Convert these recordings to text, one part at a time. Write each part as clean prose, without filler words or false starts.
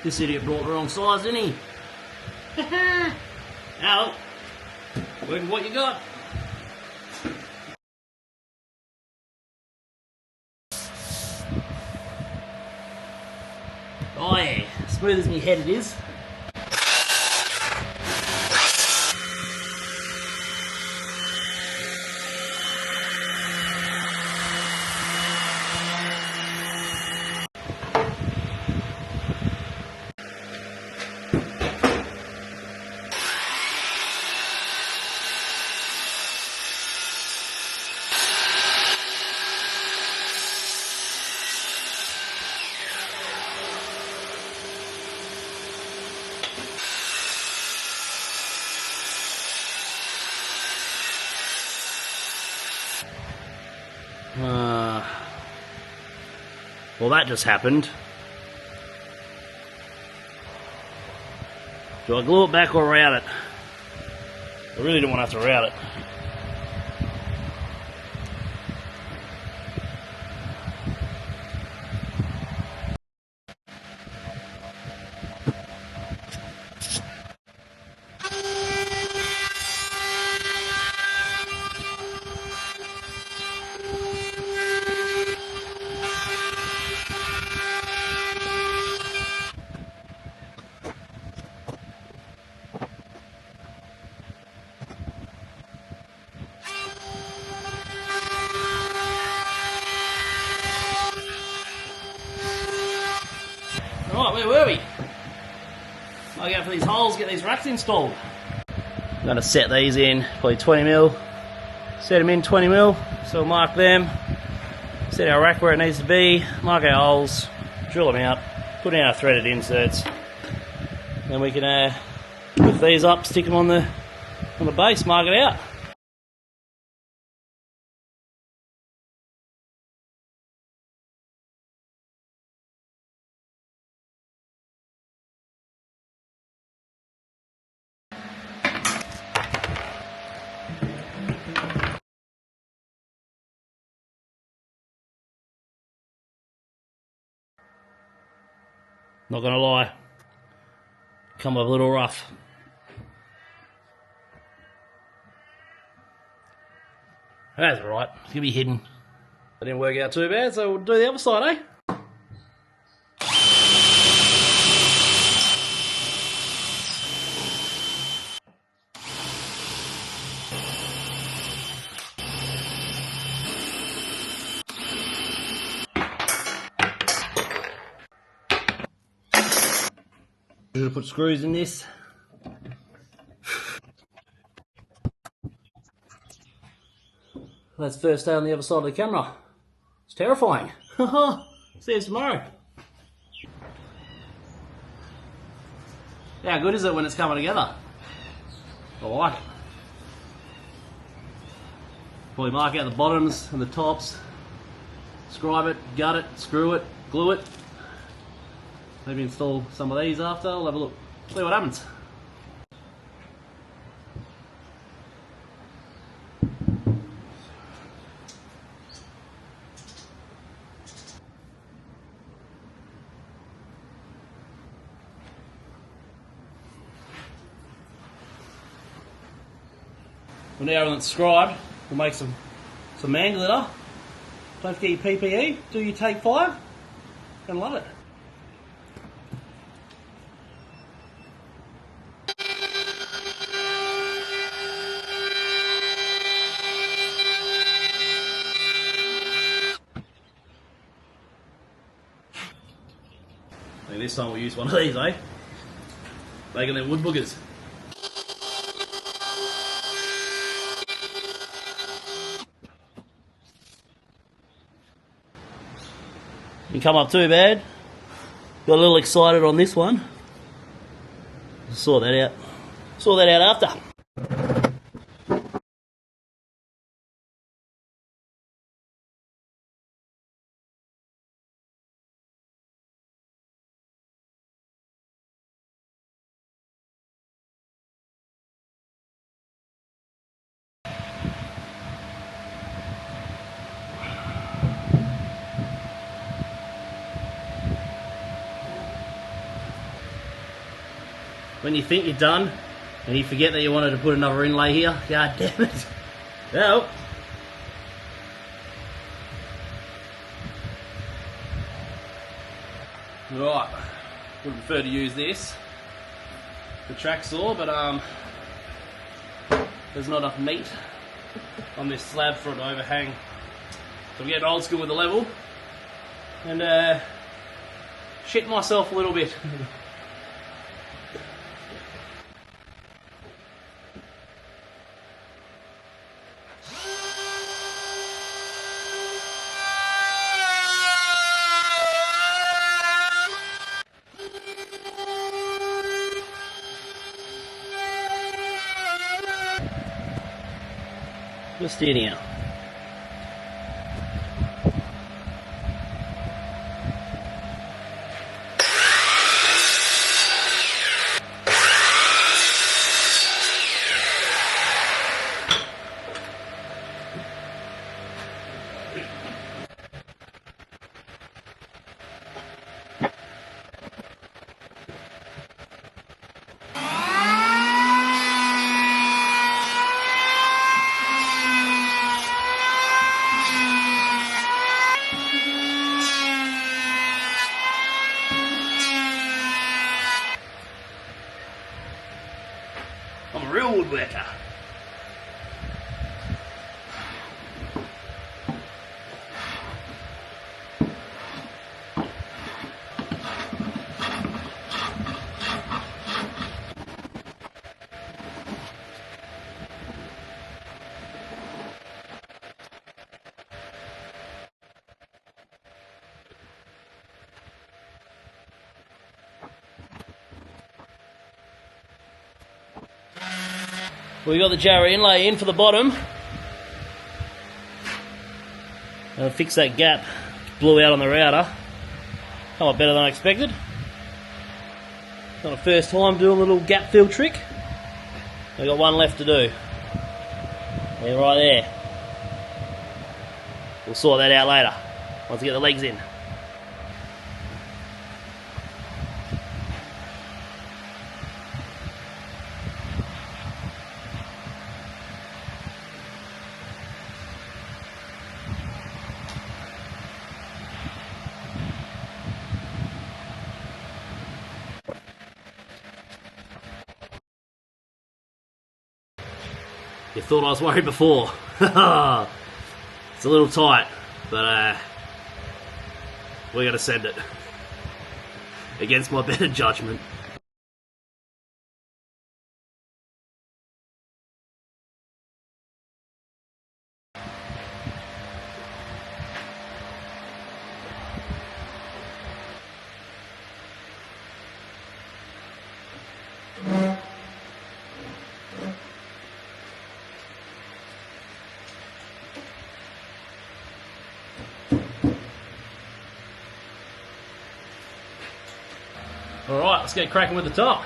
This idiot brought the wrong size, didn't he? Al, work with what you got. Oh yeah, smooth as me head it is. Well, that just happened. Do I glue it back or route it? I really don't want to have to route it. Right, where were we? I'll go for these holes, get these racks installed. I'm going to set these in, probably 20mm. Set them in 20mm, so we'll mark them. Set our rack where it needs to be, mark our holes, drill them out, put in our threaded inserts. Then we can lift these up, stick them on the base, mark it out. Not gonna lie, come up a little rough. That's alright, it's gonna be hidden. That didn't work out too bad, so we'll do the other side, eh? I'm gonna put screws in this. That's first day on the other side of the camera. It's terrifying. See you tomorrow. How good is it when it's coming together? I like it. Probably mark out the bottoms and the tops. Scribe it, gut it, screw it, glue it. Maybe install some of these after. I'll have a look, see what happens. Well, now everything's scribed, we'll make some man glitter. Don't forget your PPE, do your take 5, gonna love it. Maybe this time we'll use one of these, eh? Making them wood boogers. Didn't come up too bad. Got a little excited on this one. Sort that out. Sort that out after. when you think you're done and you forget that you wanted to put another inlay here. God damn it. Well. Right, would prefer to use this, the track saw, but there's not enough meat on this slab for it to overhang. So I'm getting old school with the level and shit myself a little bit. Just in here. I'm a real woodworker. We got the Jarrah inlay in for the bottom. I'll fix that gap. Blew out on the router. Come up better than I expected. Not the first time doing a little gap fill trick. We've got one left to do. Yeah, right there. We'll sort that out later once we get the legs in. You thought I was worried before. It's a little tight, but we're going to send it against my better judgment. Alright, let's get cracking with the top.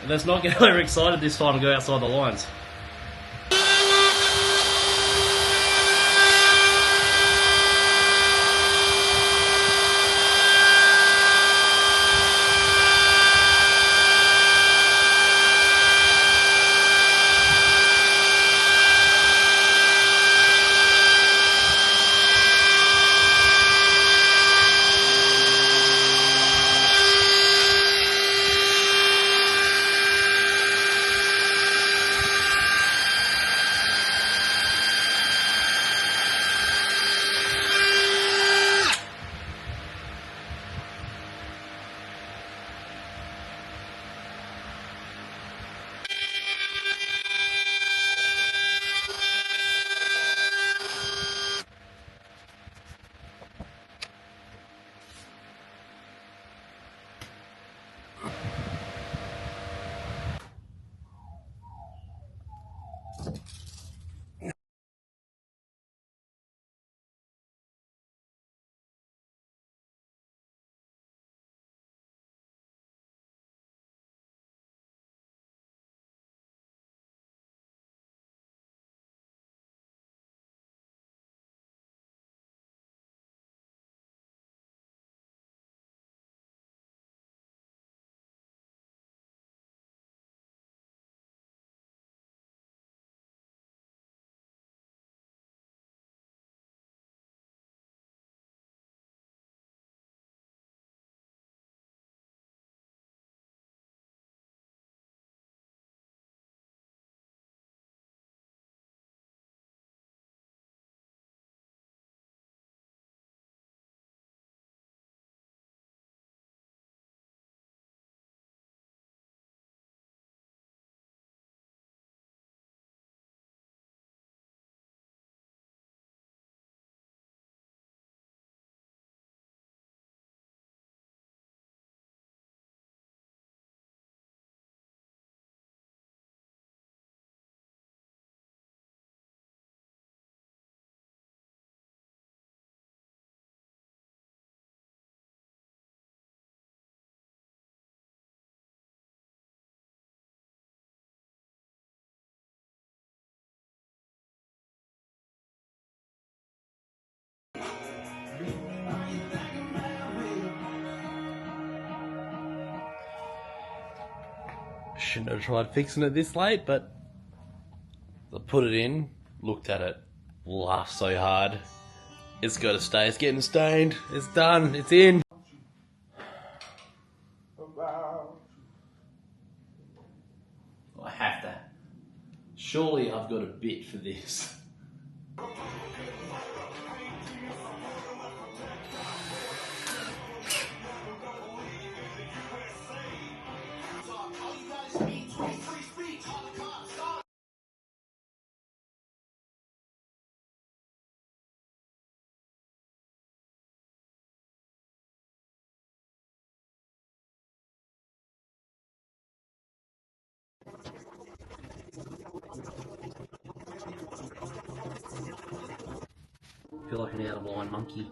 And let's not get overexcited this time and go outside the lines. shouldn't have tried fixing it this late, but I put it in, looked at it, laughed so hard. It's got to stay. It's getting stained. It's done. It's in. I have to. Surely I've got a bit for this. I feel like an out-of-line monkey.